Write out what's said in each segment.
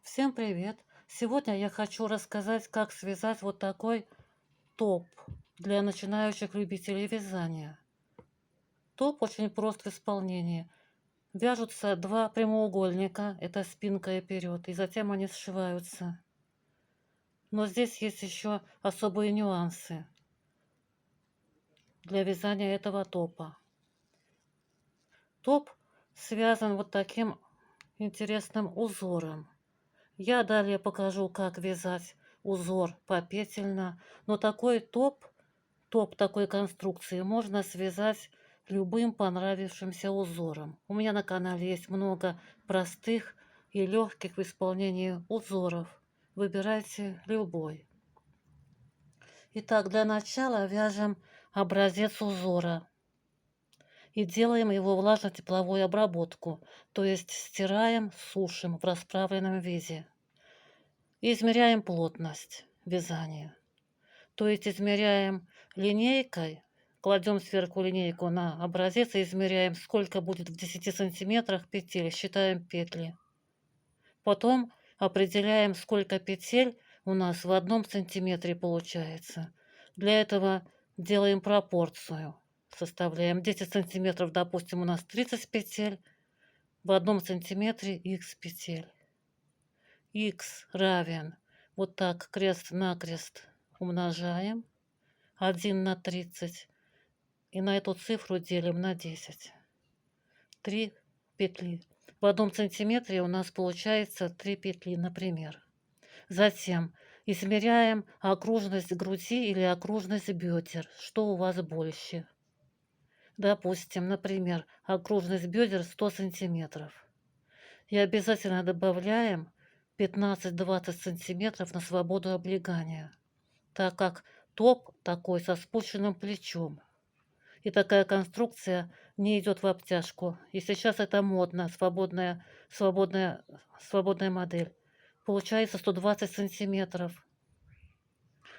Всем привет! Сегодня я хочу рассказать, как связать вот такой топ для начинающих любителей вязания. Топ очень прост в исполнении. Вяжутся два прямоугольника, это спинка и вперед, и затем они сшиваются. Но здесь есть еще особые нюансы для вязания этого топа. Топ связан вот таким интересным узором. Я далее покажу, как вязать узор попетельно, но такой топ такой конструкции можно связать любым понравившимся узором. У меня на канале есть много простых и легких в исполнении узоров. Выбирайте любой. Итак, для начала вяжем образец узора и делаем его влажно-тепловую обработку, то есть стираем, сушим в расправленном виде. И измеряем плотность вязания. То есть измеряем линейкой, кладем сверху линейку на образец и измеряем, сколько будет в 10 сантиметрах петель, считаем петли. Потом определяем, сколько петель у нас в 1 сантиметре получается. Для этого делаем пропорцию. Составляем 10 сантиметров, допустим, у нас 30 петель, в 1 сантиметре х петель. Х равен, вот так крест-накрест умножаем 1 на 30 и на эту цифру делим на 10. 3 петли. В 1 сантиметре у нас получается 3 петли, например. Затем измеряем окружность груди или окружность бедер, что у вас больше. Допустим, например, окружность бедер 100 сантиметров. И обязательно добавляем 15-20 сантиметров на свободу облегания, так как топ такой со спущенным плечом. И такая конструкция не идет в обтяжку. И сейчас это модно, свободная модель. Получается 120 сантиметров.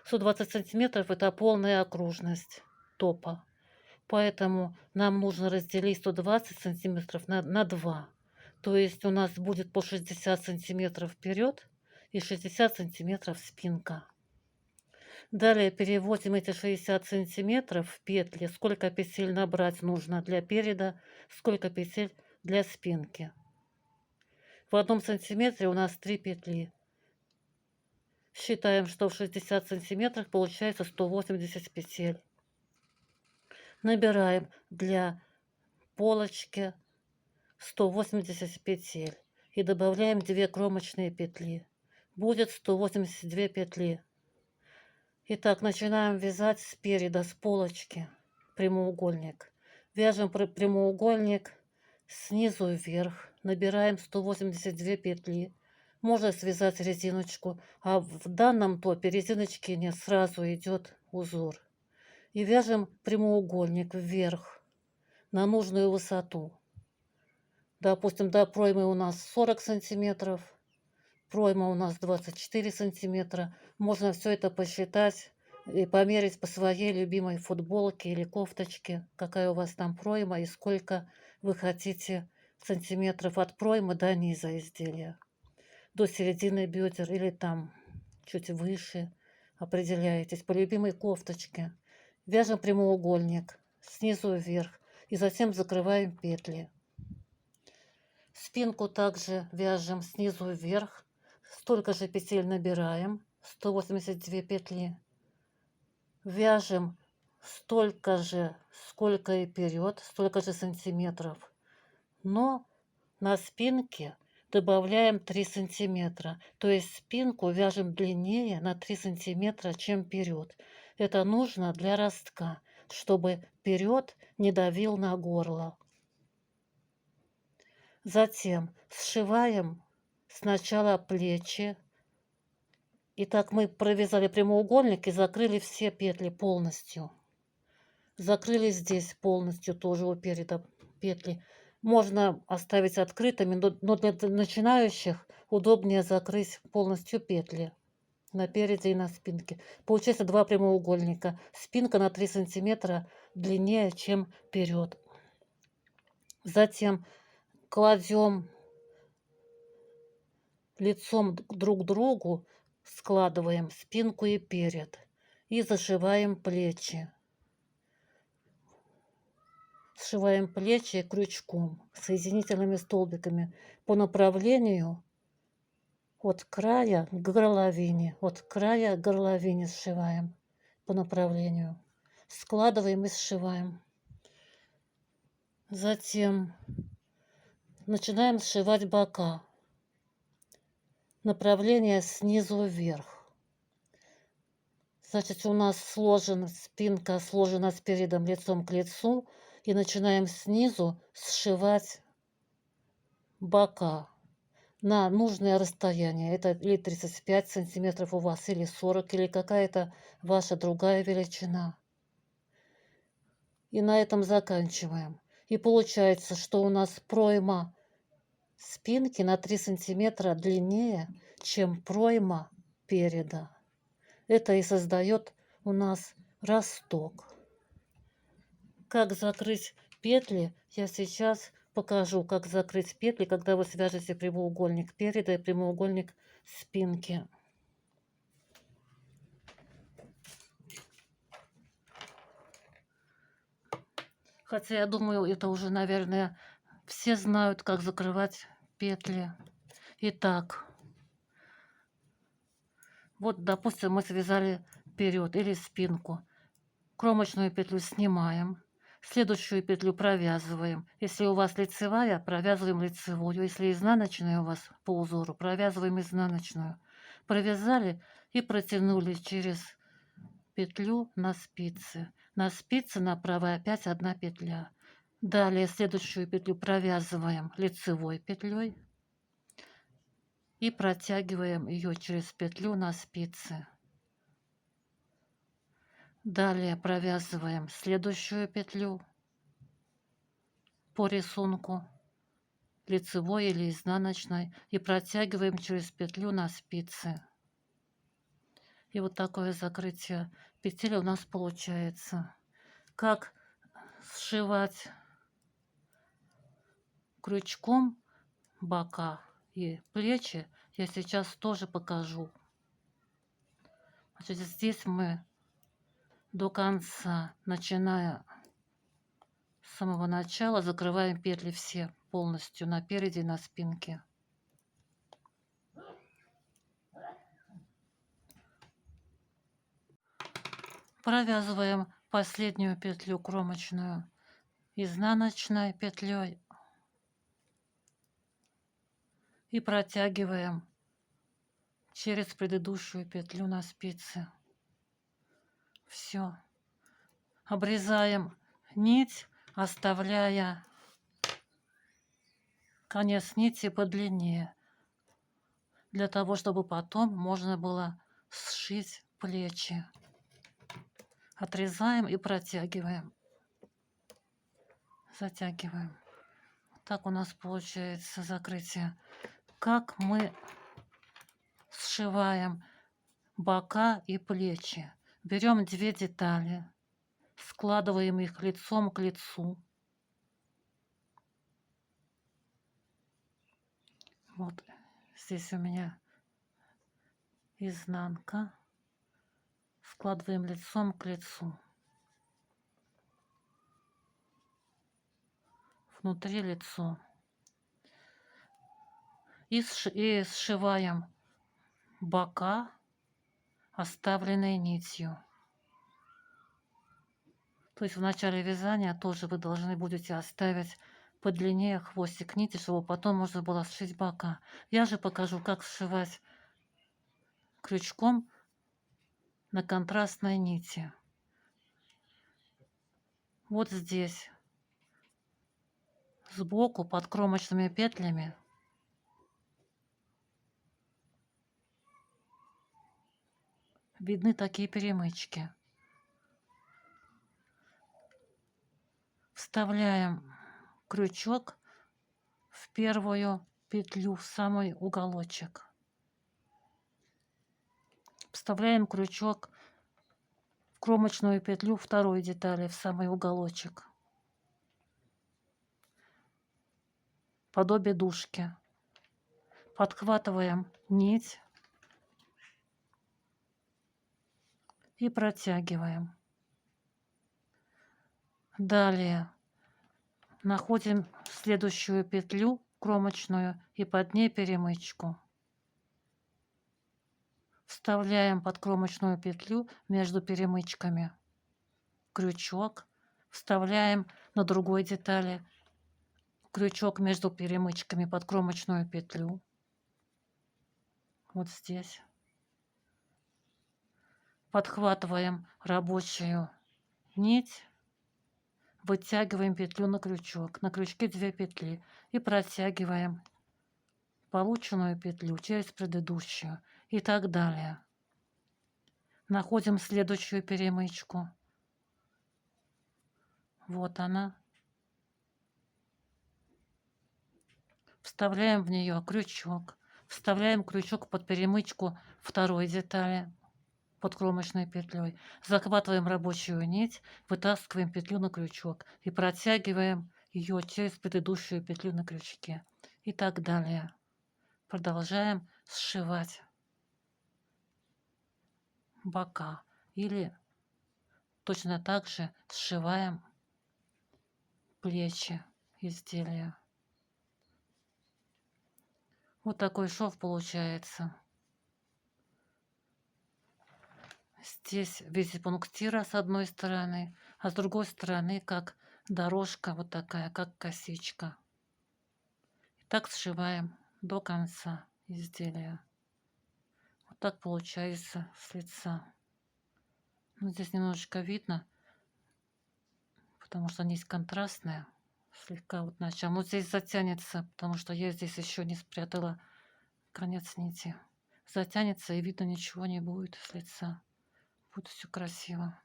120 сантиметров это полная окружность топа. Поэтому нам нужно разделить 120 сантиметров на 2. То есть у нас будет по 60 сантиметров вперед и 60 сантиметров спинка. Далее переводим эти 60 сантиметров в петли. Сколько петель набрать нужно для переда, сколько петель для спинки. В 1 сантиметре у нас 3 петли. Считаем, что в 60 сантиметрах получается 180 петель. Набираем для полочки 180 петель и добавляем 2 кромочные петли. Будет 182 петли. Итак, начинаем вязать спереди, с полочки, прямоугольник. Вяжем прямоугольник снизу вверх, набираем 182 петли. Можно связать резиночку, а в данном топе резиночки нет, сразу идет узор. И вяжем прямоугольник вверх на нужную высоту. Допустим, до проймы у нас 40 сантиметров, пройма у нас 24 сантиметра. Можно все это посчитать и померить по своей любимой футболке или кофточке, какая у вас там пройма и сколько вы хотите сантиметров от проймы до низа изделия. До середины бедер или там чуть выше определяетесь по любимой кофточке. Вяжем прямоугольник снизу вверх и затем закрываем петли. Спинку также вяжем снизу вверх, столько же петель набираем, 182 петли. Вяжем столько же, сколько и вперед, столько же сантиметров. Но на спинке добавляем 3 сантиметра, то есть спинку вяжем длиннее на 3 сантиметра, чем вперед. Это нужно для ростка, чтобы вперед не давил на горло. Затем сшиваем сначала плечи. Итак, мы провязали прямоугольник и закрыли все петли полностью. Закрыли здесь полностью тоже у переда петли. Можно оставить открытыми, но для начинающих удобнее закрыть полностью петли на переде и на спинке. Получается 2 прямоугольника. Спинка на 3 сантиметра длиннее, чем вперед. Затем кладем лицом друг к другу складываем спинку и перед и зашиваем плечи. Сшиваем плечи крючком, соединительными столбиками по направлению от края к горловине. От края к горловине сшиваем по направлению. Складываем и сшиваем. Затем начинаем сшивать бока. Направление снизу вверх. Значит, у нас спинка сложена спереди лицом к лицу. И начинаем снизу сшивать бока на нужное расстояние. Это или 35 сантиметров у вас, или 40, или какая-то ваша другая величина. И на этом заканчиваем. И получается, что у нас пройма спинки на 3 сантиметра длиннее, чем пройма переда. Это и создает у нас росток. Как закрыть петли, я сейчас покажу, как закрыть петли, когда вы свяжете прямоугольник переда и прямоугольник спинки. Хотя я думаю, это уже, наверное, все знают, как закрывать петли. Итак, вот, допустим, мы связали вперед или спинку. Кромочную петлю снимаем. Следующую петлю провязываем. Если у вас лицевая, провязываем лицевую. Если изнаночная у вас по узору, провязываем изнаночную. Провязали и протянули через петлю на спице. На спице направо опять одна петля. Далее следующую петлю провязываем лицевой петлей и протягиваем ее через петлю на спице. Далее провязываем следующую петлю по рисунку, лицевой или изнаночной, и протягиваем через петлю на спице. И вот такое закрытие петель у нас получается. Как сшивать крючком бока и плечи, я сейчас тоже покажу. Значит, здесь мы до конца, начиная с самого начала, закрываем петли все полностью на переде и на спинке. Провязываем последнюю петлю кромочную изнаночной петлей и протягиваем через предыдущую петлю на спице. Все. Обрезаем нить, оставляя конец нити подлиннее, для того, чтобы потом можно было сшить плечи. Отрезаем и протягиваем. Затягиваем. Так у нас получается закрытие. Как мы сшиваем бока и плечи. Берем две детали, складываем их лицом к лицу. Вот здесь у меня изнанка. Складываем лицом к лицу. Внутри лицо. И сшиваем бока, оставленные нитью. То есть в начале вязания тоже вы должны будете оставить подлиннее хвостик нити, чтобы потом можно было сшить бока. Я же покажу, как сшивать крючком на контрастной нити. Вот здесь сбоку под кромочными петлями видны такие перемычки. Вставляем крючок в первую петлю, в самый уголочек. Вставляем крючок в кромочную петлю второй детали, в самый уголочек. Подобие дужки. Подхватываем нить и протягиваем. Далее находим следующую петлю кромочную и под ней перемычку. Вставляем под кромочную петлю между перемычками крючок, вставляем на другой детали крючок между перемычками под кромочную петлю. Вот здесь. Подхватываем рабочую нить, вытягиваем петлю на крючок. На крючке 2 петли и протягиваем полученную петлю через предыдущую и так далее. Находим следующую перемычку. Вот она. Вставляем в нее крючок. Вставляем крючок под перемычку второй детали под кромочной петлей. Захватываем рабочую нить, вытаскиваем петлю на крючок и протягиваем ее через предыдущую петлю на крючке. И так далее. Продолжаем сшивать бока. Или точно так же сшиваем плечи изделия. Вот такой шов получается. Здесь в виде пунктира с одной стороны, а с другой стороны как дорожка вот такая, как косичка. И так сшиваем до конца изделия. Вот так получается с лица. Ну, здесь немножечко видно, потому что нить контрастная. Слегка вот начала. Вот здесь затянется, потому что я здесь еще не спрятала конец нити. Затянется и видно ничего не будет с лица. Будет все красиво.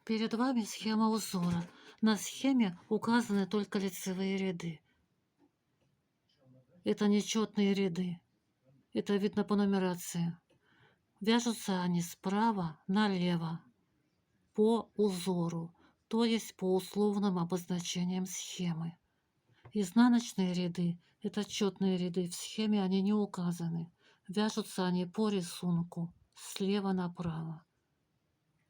Перед вами схема узора. На схеме указаны только лицевые ряды. Это нечетные ряды. Это видно по нумерации. Вяжутся они справа налево по узору, то есть по условным обозначениям схемы. Изнаночные ряды – это четные ряды, в схеме они не указаны. Вяжутся они по рисунку, слева направо.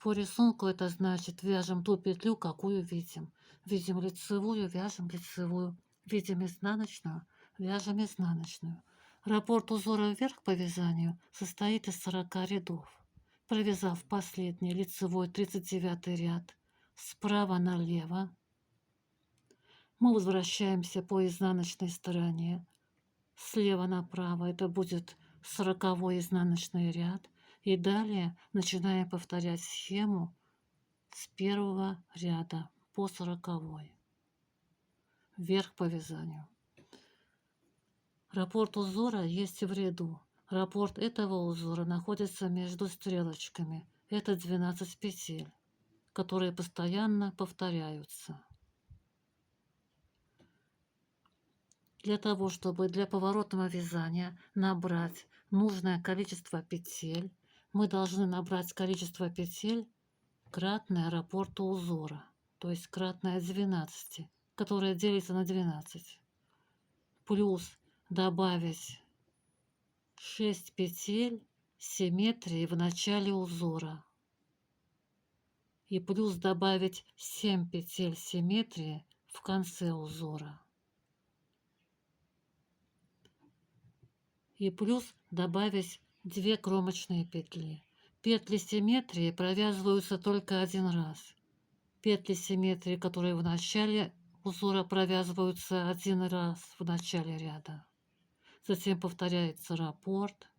По рисунку это значит, вяжем ту петлю, какую видим. Видим лицевую, вяжем лицевую. Видим изнаночную, вяжем изнаночную. Раппорт узора вверх по вязанию состоит из 40 рядов. Провязав последний лицевой 39 ряд справа налево, мы возвращаемся по изнаночной стороне. Слева направо это будет 40-й изнаночный ряд. И далее начинаем повторять схему с первого ряда по 40-й. Вверх по вязанию. Раппорт узора есть в ряду. Раппорт этого узора находится между стрелочками. Это 12 петель, которые постоянно повторяются. Для того, чтобы для поворотного вязания набрать нужное количество петель, мы должны набрать количество петель кратное раппорту узора, то есть кратное 12, которое делится на 12. Плюс добавить 6 петель симметрии в начале узора. И плюс добавить 7 петель симметрии в конце узора. И плюс добавить 2 кромочные петли. Петли симметрии провязываются только один раз. Петли симметрии, которые в начале узора провязываются один раз в начале ряда. Затем повторяется раппорт.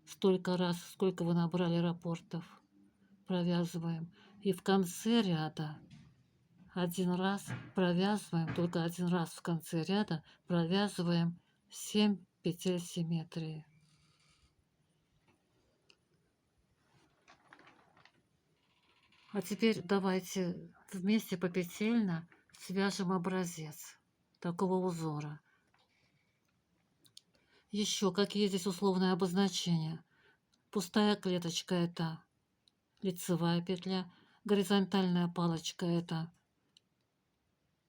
Столько раз, сколько вы набрали раппортов, провязываем. И в конце ряда один раз провязываем, только один раз в конце ряда провязываем 7 петель симметрии. А теперь давайте вместе попетельно свяжем образец такого узора. Еще какие здесь условные обозначения? Пустая клеточка – это лицевая петля, горизонтальная палочка — это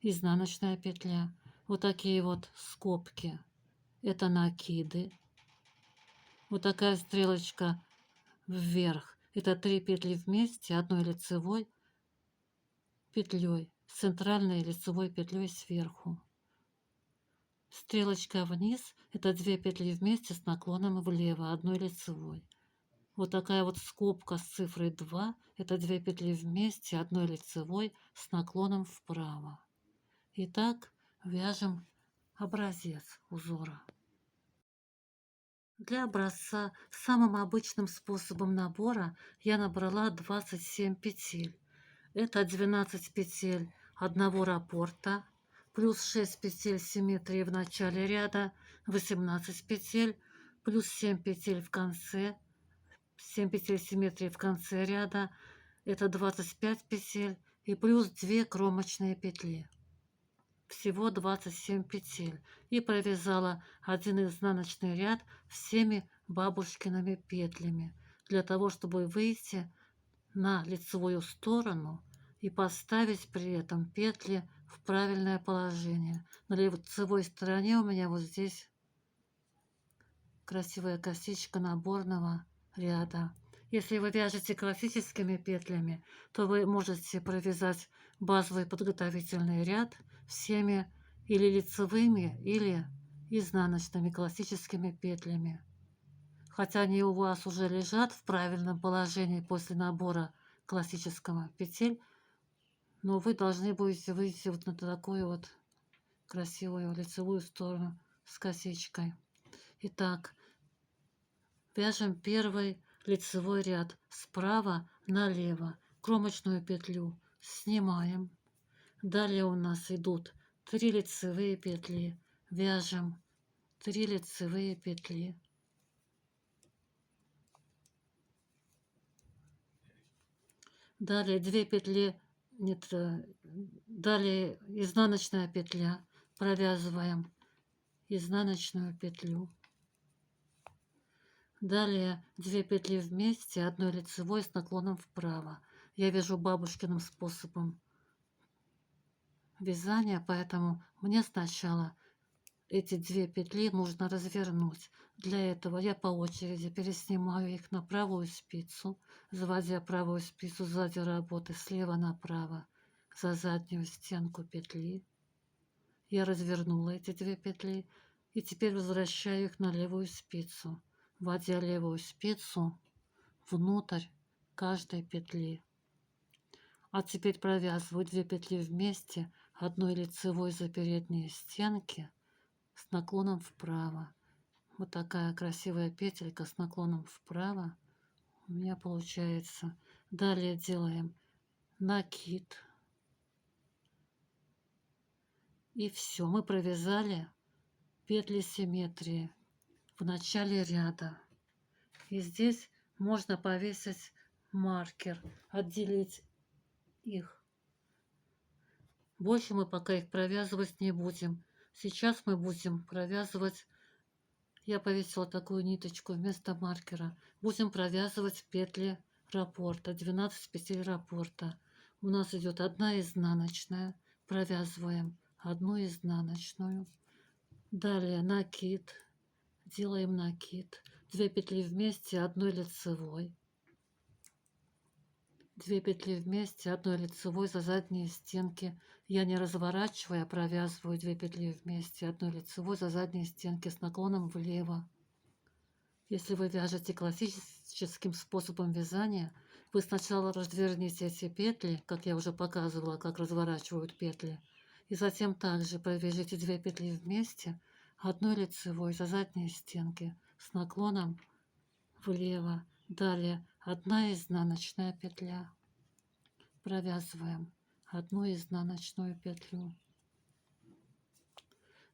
изнаночная петля. Вот такие вот скобки — это накиды. Вот такая стрелочка вверх — это 3 петли вместе одной лицевой петлей, с центральной лицевой петлей сверху. Стрелочка вниз — это 2 петли вместе с наклоном влево одной лицевой. Вот такая вот скобка с цифрой 2 — это 2 петли вместе одной лицевой с наклоном вправо. Итак, вяжем образец узора. Для образца самым обычным способом набора я набрала 27 петель. Это 12 петель одного раппорта, плюс 6 петель симметрии в начале ряда, 18 петель, плюс 7 петель в конце, 7 петель симметрии в конце ряда, это 25 петель, и плюс 2 кромочные петли. Всего 27 петель. И провязала один изнаночный ряд всеми бабушкиными петлями, для того, чтобы выйти на лицевую сторону и поставить при этом петли в правильное положение. На лицевой стороне у меня вот здесь красивая косичка наборного ряда. Если вы вяжете классическими петлями, то вы можете провязать базовый подготовительный ряд всеми или лицевыми, или изнаночными классическими петлями. Хотя они у вас уже лежат в правильном положении после набора классического петель, но вы должны будете выйти вот на такую вот красивую лицевую сторону с косичкой. Итак, вяжем первый лицевой ряд справа налево. Кромочную петлю снимаем. Далее у нас идут 3 лицевые петли. Вяжем 3 лицевые петли. Далее 2 петли, нет, далее изнаночная петля. Провязываем изнаночную петлю. Далее 2 петли вместе одной лицевой с наклоном вправо. Я вяжу бабушкиным способом вязания, поэтому мне сначала эти 2 петли нужно развернуть. Для этого я по очереди переснимаю их на правую спицу, заводя правую спицу сзади работы слева направо за заднюю стенку петли. Я развернула эти 2 петли и теперь возвращаю их на левую спицу, вводя левую спицу внутрь каждой петли. А теперь провязываю 2 петли вместе одной лицевой за передние стенки с наклоном вправо. Вот такая красивая петелька с наклоном вправо у меня получается. Далее делаем накид. И все, мы провязали петли симметрии в начале ряда. И здесь можно повесить маркер, отделить их. Больше мы пока их провязывать не будем. Сейчас мы будем провязывать, я повесила такую ниточку вместо маркера, будем провязывать петли раппорта, 12 петель раппорта. У нас идет 1 изнаночная, провязываем 1 изнаночную. Далее накид, делаем накид, 2 петли вместе одной лицевой. 2 петли вместе одной лицевой за задние стенки. Я не разворачивая, провязываю 2 петли вместе одной лицевой за задние стенки с наклоном влево. Если вы вяжете классическим способом вязания, вы сначала разверните эти петли, как я уже показывала, как разворачивают петли, и затем также провяжите 2 петли вместе одной лицевой за задние стенки с наклоном влево. Далее 1 изнаночная петля. Провязываем 1 изнаночную петлю.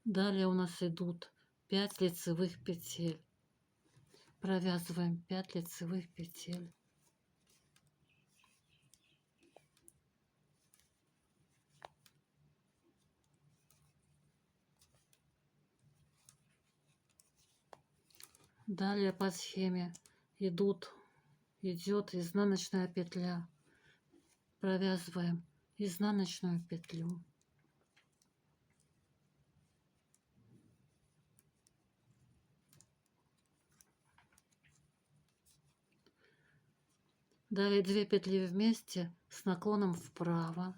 Далее у нас идут 5 лицевых петель. Провязываем 5 лицевых петель. Далее по схеме идут идет изнаночная петля. Провязываем изнаночную петлю. Далее 2 петли вместе с наклоном вправо.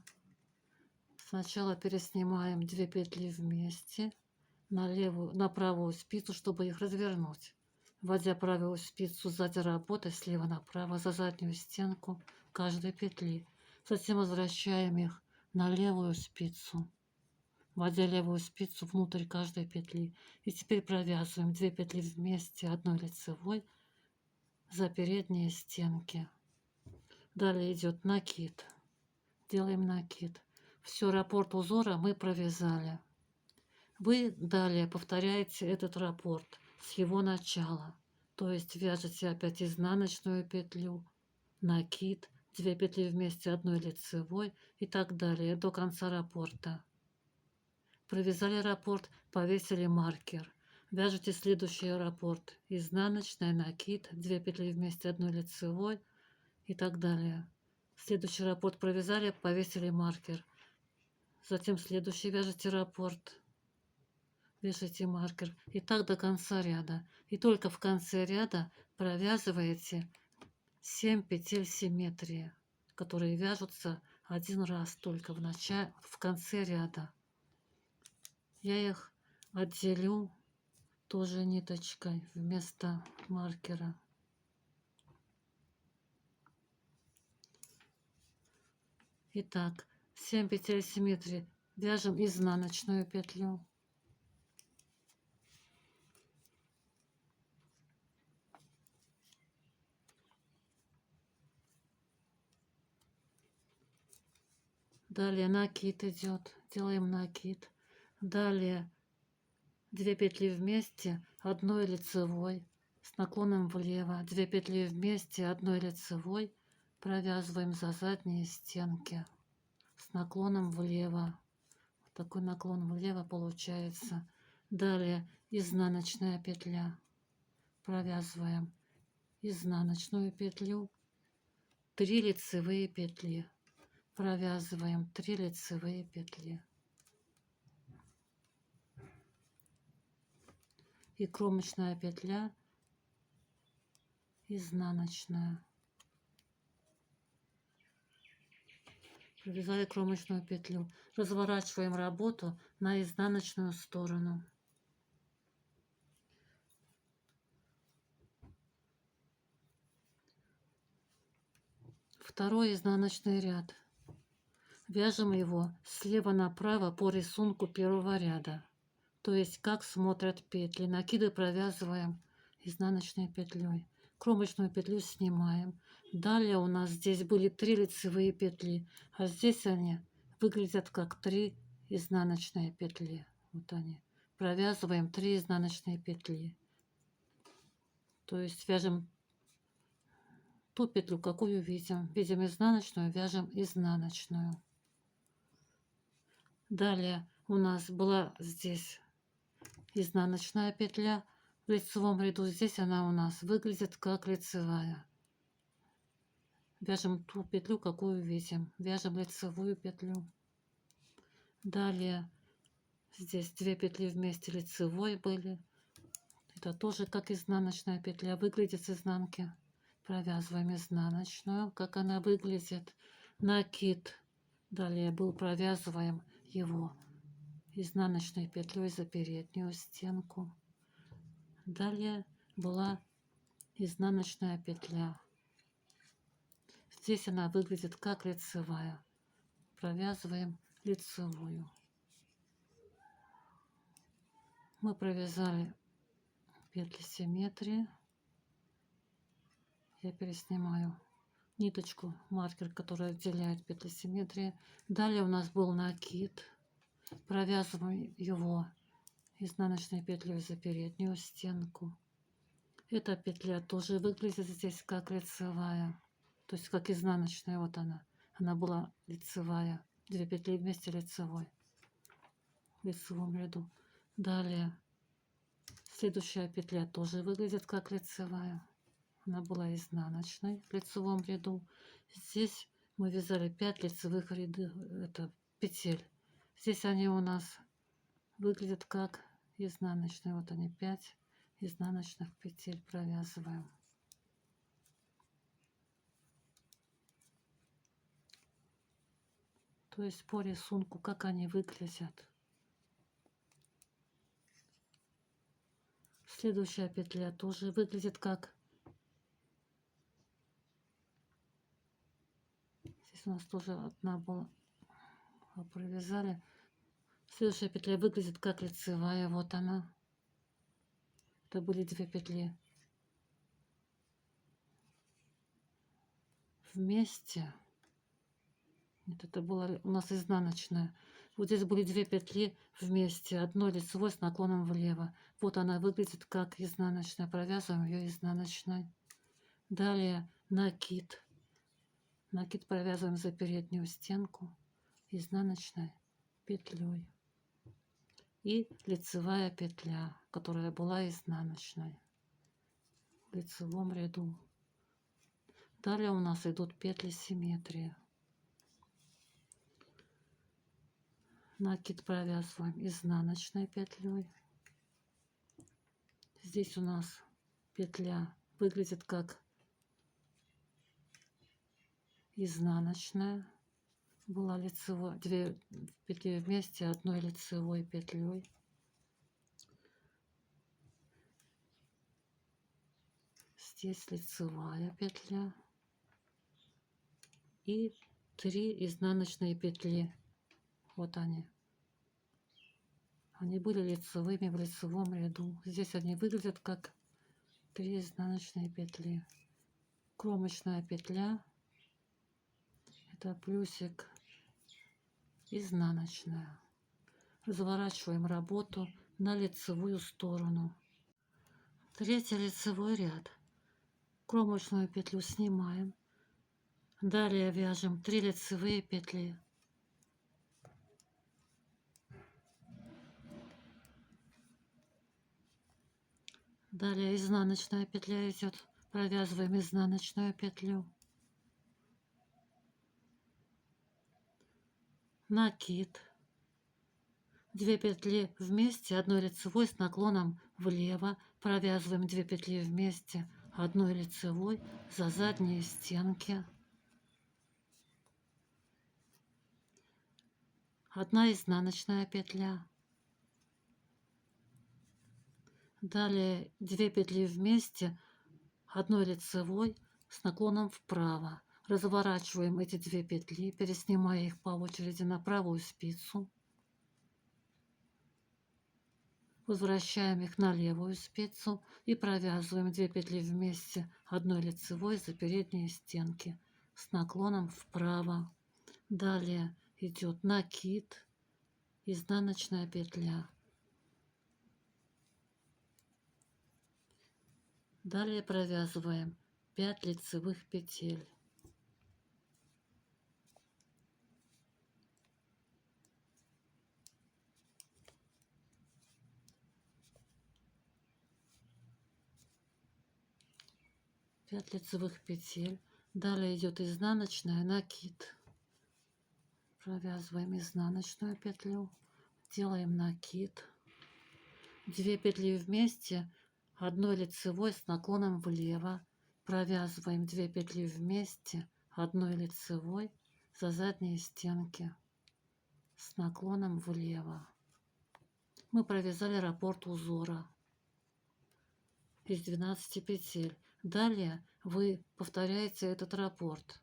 Сначала переснимаем 2 петли вместе на правую спицу, чтобы их развернуть. Вводя правую спицу сзади работы слева направо за заднюю стенку каждой петли. Затем возвращаем их на левую спицу, вводя левую спицу внутрь каждой петли. И теперь провязываем 2 петли вместе одной лицевой за передние стенки. Далее идет накид. Делаем накид. Все, раппорт узора мы провязали. Вы далее повторяете этот раппорт с его начала. То есть вяжете опять изнаночную петлю, накид, 2 петли вместе одной лицевой и так далее до конца раппорта. Провязали раппорт, повесили маркер. Вяжете следующий раппорт. Изнаночная, накид, 2 петли вместе одной лицевой и так далее. Следующий раппорт провязали, повесили маркер. Затем следующий вяжете раппорт, вешаете маркер. И так до конца ряда. И только в конце ряда провязываете 7 петель симметрии, которые вяжутся один раз только в конце ряда. Я их отделю тоже ниточкой вместо маркера. Итак, 7 петель симметрии. Вяжем изнаночную петлю. Далее накид идет. Делаем накид. Далее 2 петли вместе одной лицевой с наклоном влево. 2 петли вместе одной лицевой. Провязываем за задние стенки с наклоном влево. Вот такой наклон влево получается. Далее изнаночная петля. Провязываем изнаночную петлю, 3 лицевые петли. Провязываем 3 лицевые петли. И кромочная петля изнаночная. Провязали кромочную петлю. Разворачиваем работу на изнаночную сторону. Второй изнаночный ряд. Вяжем его слева направо по рисунку первого ряда. То есть как смотрят петли. Накиды провязываем изнаночной петлей. Кромочную петлю снимаем. Далее у нас здесь были 3 лицевые петли, а здесь они выглядят как 3 изнаночные петли. Вот они. Провязываем 3 изнаночные петли. То есть вяжем ту петлю, какую видим. Видим изнаночную, вяжем изнаночную. Далее у нас была здесь изнаночная петля в лицевом ряду. Здесь она у нас выглядит как лицевая. Вяжем ту петлю, какую видим. Вяжем лицевую петлю. Далее здесь 2 петли вместе лицевой были. Это тоже как изнаночная петля выглядит с изнанки. Провязываем изнаночную, как она выглядит. Накид. Далее провязываем его изнаночной петлей за переднюю стенку. Далее была изнаночная петля. Здесь она выглядит как лицевая. Провязываем лицевую. Мы провязали петли симметрии. Я переснимаю ниточку, маркер, который отделяет петли симметрии. Далее у нас был накид. Провязываем его изнаночной петлей за переднюю стенку. Эта петля тоже выглядит здесь как лицевая, то есть как изнаночная. Вот она была лицевая. 2 петли вместе лицевой в лицевом ряду. Далее следующая петля тоже выглядит как лицевая. Она была изнаночной в лицевом ряду. Здесь мы вязали 5 лицевых петель. Здесь они у нас выглядят как изнаночные. Вот они, 5 изнаночных петель провязываем. То есть по рисунку, как они выглядят. Следующая петля тоже выглядит как. Здесь у нас тоже одна была, провязали. Следующая петля выглядит как лицевая. Вот она. Это были 2 петли вместе. Нет, это была у нас изнаночная. Вот здесь были 2 петли вместе, одной лицевой с наклоном влево. Вот она выглядит как изнаночная. Провязываем ее изнаночной. Далее накид. Накид провязываем за переднюю стенку изнаночной петлей. И лицевая петля, которая была изнаночной в лицевом ряду. Далее у нас идут петли симметрии. Накид провязываем изнаночной петлей. Здесь у нас петля выглядит как изнаночная. Была лицевой, 2 петли вместе, одной лицевой петлей. Здесь лицевая петля и 3 изнаночные петли. Вот они. Они были лицевыми в лицевом ряду. Здесь они выглядят как 3 изнаночные петли. Кромочная петля. Это плюсик. Изнаночная. Разворачиваем работу на лицевую сторону. Третий лицевой ряд. Кромочную петлю снимаем. Далее вяжем 3 лицевые петли. Далее изнаночная петля идет. Провязываем изнаночную петлю. Накид. 2 петли вместе, одной лицевой с наклоном влево. Провязываем 2 петли вместе, одной лицевой за задние стенки. 1 изнаночная петля. Далее 2 петли вместе, одной лицевой с наклоном вправо. Разворачиваем эти 2 петли, переснимая их по очереди на правую спицу. Возвращаем их на левую спицу и провязываем 2 петли вместе, одной лицевой за передние стенки с наклоном вправо. Далее идет накид, изнаночная петля. Далее провязываем 5 лицевых петель. Пять лицевых петель. Далее идет изнаночная, накид. Провязываем изнаночную петлю, делаем накид. 2 петли вместе, одной лицевой с наклоном влево. Провязываем 2 петли вместе, одной лицевой за задние стенки с наклоном влево. Мы провязали раппорт узора из 12 петель. Далее вы повторяете этот раппорт.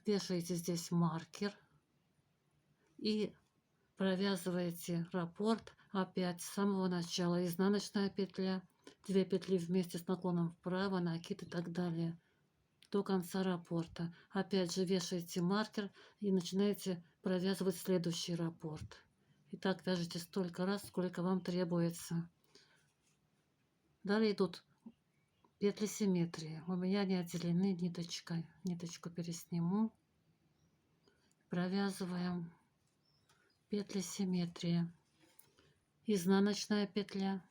Вешаете здесь маркер и провязываете раппорт опять с самого начала. Изнаночная петля, 2 петли вместе с наклоном вправо, накид и так далее до конца раппорта. Опять же вешаете маркер и начинаете провязывать следующий раппорт. И так вяжите столько раз, сколько вам требуется. Далее идут петли симметрии. У меня они отделены ниточкой. Ниточку пересниму. Провязываем петли симметрии. Изнаночная петля.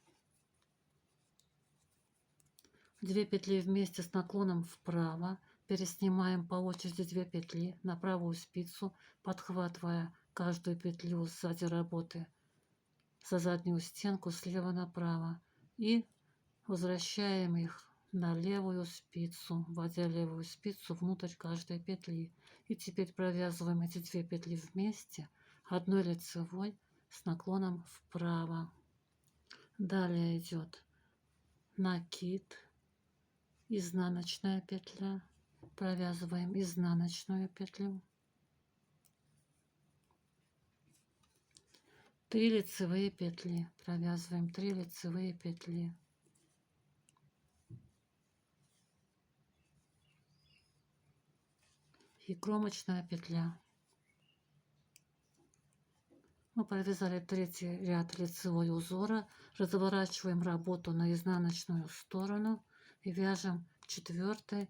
2 петли вместе с наклоном вправо, переснимаем по очереди 2 петли на правую спицу, подхватывая каждую петлю сзади работы за заднюю стенку слева направо и возвращаем их на левую спицу, вводя левую спицу внутрь каждой петли. И теперь провязываем эти 2 петли вместе одной лицевой с наклоном вправо. Далее идет накид, изнаночная петля, провязываем изнаночную петлю, 3 лицевые петли, провязываем 3 лицевые петли, и кромочная петля. Мы провязали третий ряд лицевой узора, разворачиваем работу на изнаночную сторону и вяжем 4-й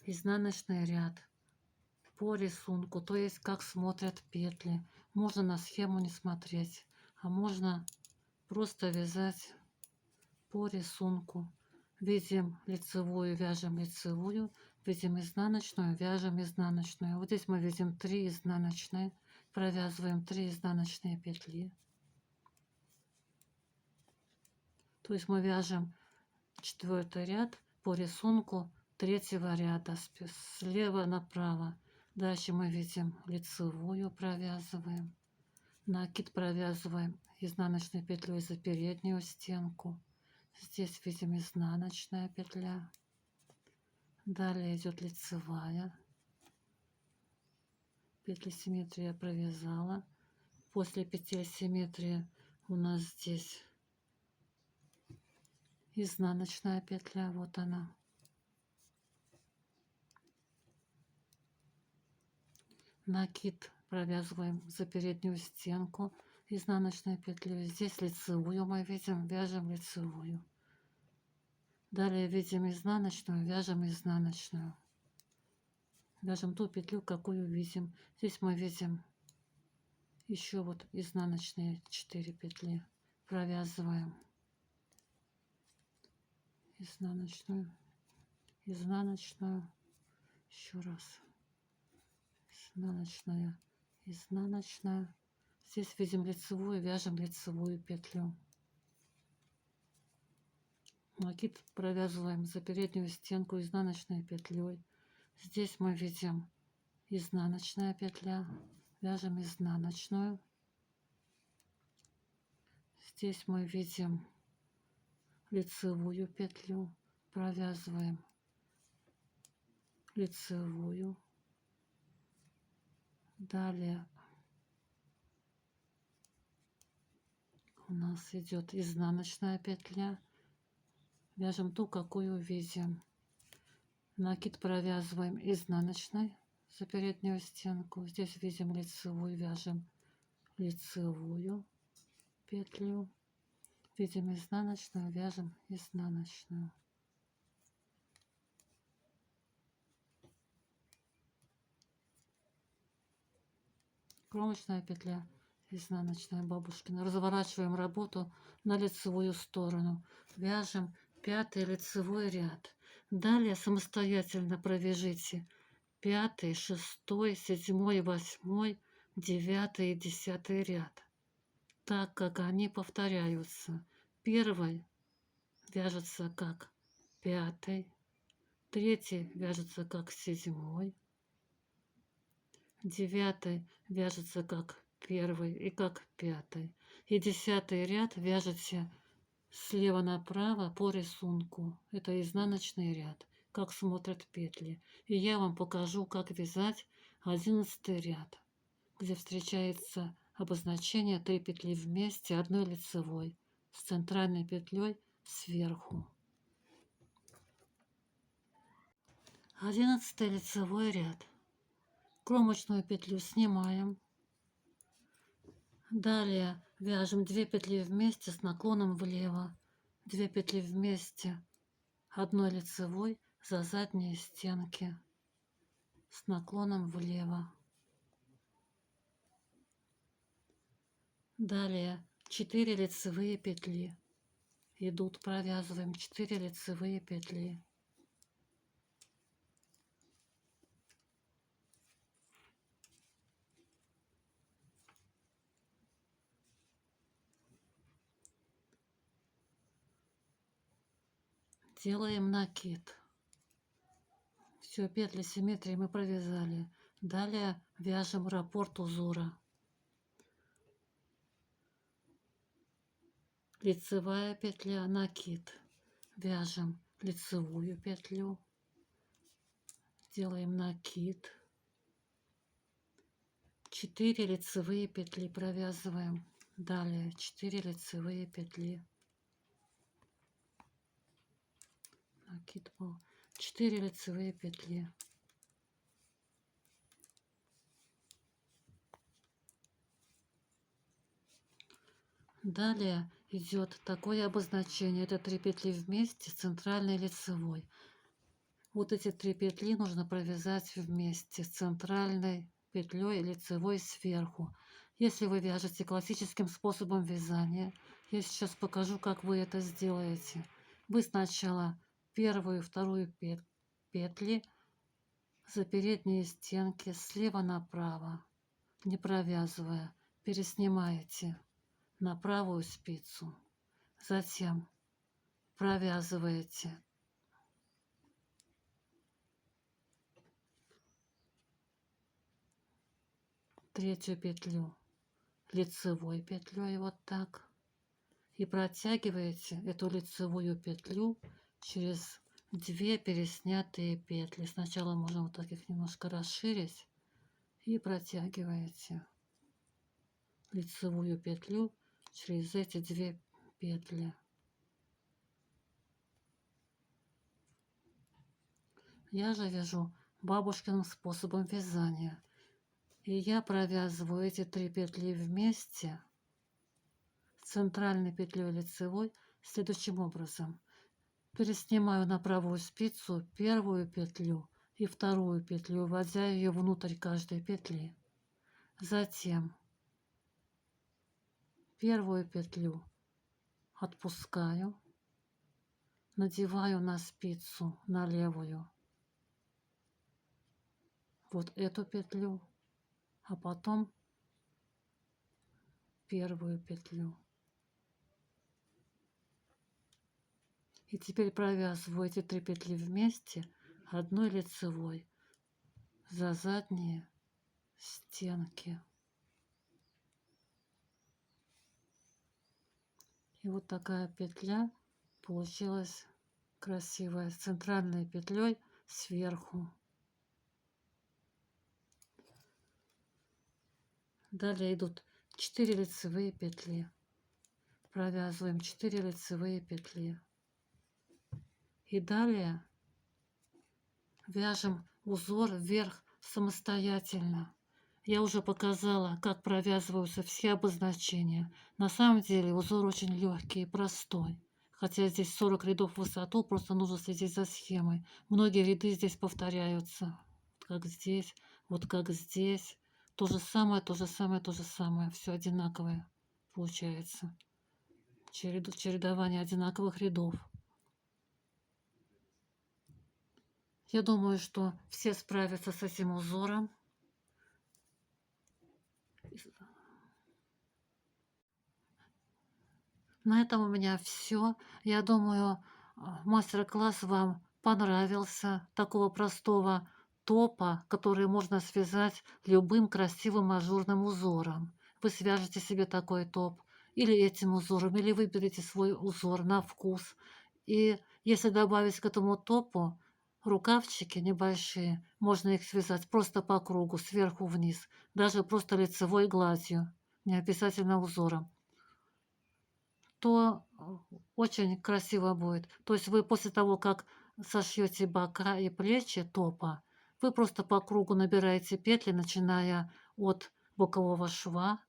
изнаночный ряд по рисунку, то есть как смотрят петли. Можно на схему не смотреть, а можно просто вязать по рисунку. Видим лицевую, вяжем лицевую, видим изнаночную, вяжем изнаночную. Вот здесь мы видим 3 изнаночные, провязываем 3 изнаночные петли. То есть мы вяжем 4-й ряд по рисунку 3-го ряда слева направо. Дальше мы видим лицевую, провязываем, накид провязываем изнаночной петлей за переднюю стенку. Здесь видим изнаночная петля. Далее идет лицевая. Петли симметрии я провязала. После петель симметрии у нас здесь изнаночная петля. Вот она. Накид провязываем за переднюю стенку изнаночной петлей. Здесь лицевую мы видим, вяжем лицевую. Далее видим изнаночную, вяжем изнаночную. Вяжем ту петлю, какую видим. Здесь мы видим еще вот изнаночные 4 петли. Провязываем изнаночную, изнаночную, еще раз, изнаночная, изнаночная. Здесь видим лицевую, вяжем лицевую петлю. Накид провязываем за переднюю стенку изнаночной петлей. Здесь мы видим изнаночная петля, вяжем изнаночную. Здесь мы видим лицевую петлю, провязываем лицевую. Далее у нас идет изнаночная петля, вяжем ту, какую видим. Накид провязываем изнаночной за переднюю стенку. Здесь видим лицевую, вяжем лицевую петлю. Видим изнаночную, вяжем изнаночную. Кромочная петля, изнаночная бабушкина. Разворачиваем работу на лицевую сторону. Вяжем 5-й лицевой ряд. Далее самостоятельно провяжите 5-й, 6-й, 7-й, 8-й, 9-й и 10-й ряд, так как они повторяются. 1-й вяжется как 5-й, 3-й вяжется как 7-й, 9-й вяжется как 1-й и как 5-й. И 10-й ряд вяжете слева направо по рисунку. Это изнаночный ряд, как смотрят петли. И я вам покажу, как вязать 11-й ряд, где встречается обозначение 3 петли вместе одной лицевой с центральной петлей сверху. 11-й лицевой ряд. Кромочную петлю снимаем. Далее вяжем 2 петли вместе с наклоном влево, 2 петли вместе одной лицевой за задние стенки с наклоном влево. Далее 4 лицевые петли идут, провязываем 4 лицевые петли. Делаем накид. Все, петли симметрии мы провязали. Далее вяжем раппорт узора. Лицевая петля, накид. Вяжем лицевую петлю. Делаем накид. 4 лицевые петли провязываем. Далее 4 лицевые петли. Накид был. 4 лицевые петли. Далее идет такое обозначение. Это 3 петли вместе, центральной лицевой. Вот эти 3 петли нужно провязать вместе с центральной петлей лицевой сверху. Если вы вяжете классическим способом вязания, я сейчас покажу, как вы это сделаете. Вы сначала первую и вторую петли за передние стенки слева направо, не провязывая, переснимаете на правую спицу. Затем провязываете третью петлю лицевой петлей вот так и протягиваете эту лицевую петлю через 2 переснятые петли. Сначала можно вот так их немножко расширить и протягиваете лицевую петлю через эти 2 петли. Я же вяжу бабушкиным способом вязания. И я провязываю эти 3 петли вместе центральной петлей лицевой следующим образом. Переснимаю на правую спицу первую петлю и вторую петлю, вводя ее внутрь каждой петли. Затем первую петлю отпускаю, надеваю на спицу, на левую, вот эту петлю, а потом первую петлю. И теперь провязываю эти 3 петли вместе одной лицевой за задние стенки. И вот такая петля получилась красивая, с центральной петлей сверху. Далее идут 4 лицевые петли. Провязываем 4 лицевые петли. И далее вяжем узор вверх самостоятельно. Я уже показала, как провязываются все обозначения. На самом деле узор очень легкий и простой. Хотя здесь 40 рядов в высоту, просто нужно следить за схемой. Многие ряды здесь повторяются. Как здесь, вот как здесь. То же самое, то же самое, то же самое. Все одинаковое получается. Чередование одинаковых рядов. Я думаю, что все справятся с этим узором. На этом у меня все. Я думаю, мастер-класс вам понравился. Такого простого топа, который можно связать любым красивым ажурным узором. Вы свяжете себе такой топ или этим узором, или выберете свой узор на вкус. И если добавить к этому топу рукавчики небольшие, можно их связать просто по кругу, сверху вниз, даже просто лицевой гладью, не обязательно узором, то очень красиво будет. То есть вы после того, как сошьете бока и плечи топа, вы просто по кругу набираете петли, начиная от бокового шва,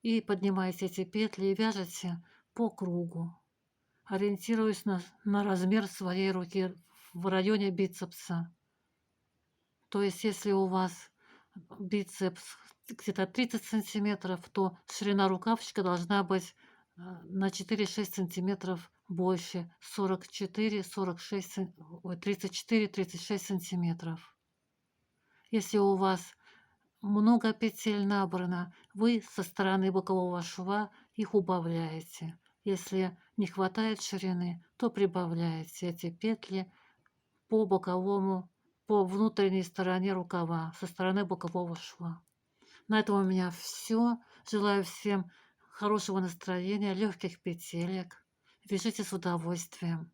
и поднимаете эти петли и вяжете по кругу, ориентируясь на размер своей руки в районе бицепса. То есть если у вас бицепс где-то 30 сантиметров, то ширина рукавчика должна быть на 4-6 сантиметров больше, 34-36 сантиметров. Если у вас много петель набрано, вы со стороны бокового шва их убавляете. Если не хватает ширины, то прибавляете эти петли по боковому, по внутренней стороне рукава, со стороны бокового шва. На этом у меня все. Желаю всем хорошего настроения, легких петелек. Вяжите с удовольствием.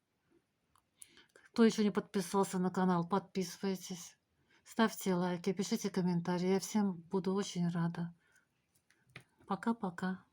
Кто еще не подписался на канал, подписывайтесь. Ставьте лайки, пишите комментарии. Я всем буду очень рада. Пока-пока.